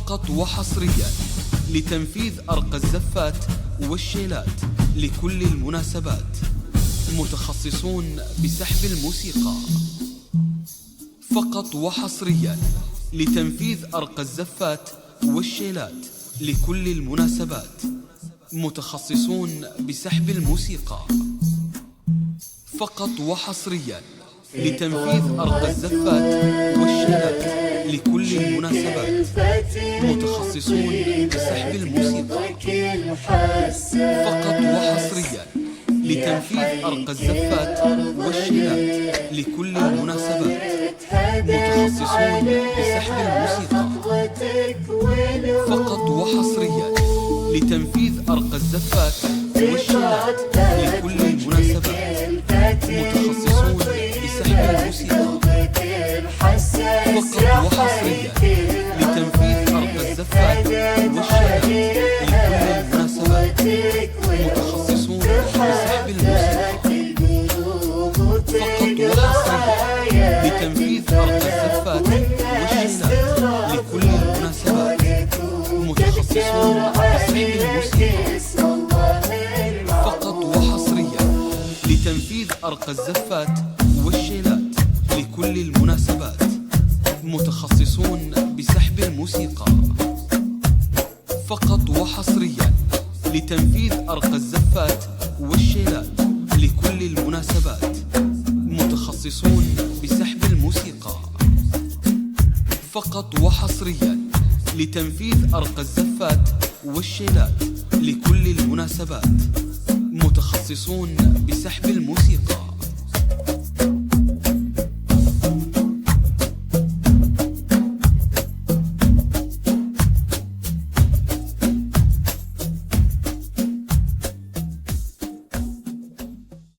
فقط وحصريا لتنفيذ أرقى الزفات والشيلات لكل المناسبات، متخصصون بسحب الموسيقى. فقط وحصريا لتنفيذ أرقى الزفات والشيلات لكل المناسبات، متخصصون بسحب الموسيقى. فقط وحصريا لتنفيذ أرقى الزفات والشيلات لكل المناسبات، متخصصون بسحب الموسيقى. فقط وحصريا لتنفيذ أرقى الزفات والشيلات لكل المناسبات، متخصصون بسحب الموسيقى. فقط وحصريا لتنفيذ أرقى الزفات والشيلات لكل المناسبات، متخصصون بسحب الموسيقى. فقط وحصريا لتنفيذ أرقى الزفات والشيلات لكل المناسبات، متخصصون بسحب الموسيقى. فقط وحصريا لتنفيذ أرقى الزفات والشيلات لكل المناسبات، متخصصون بسحب الموسيقى. فقط وحصريا لتنفيذ أرقى الزفات والشيلات لكل المناسبات، متخصصون بسحب الموسيقى. فقط وحصريا لتنفيذ أرقى الزفات والشيلات لكل المناسبات، متخصصون بسحب الموسيقى. فقط وحصريا لتنفيذ أرقى الزفات والشيلات لكل المناسبات، متخصصون بسحب الموسيقى.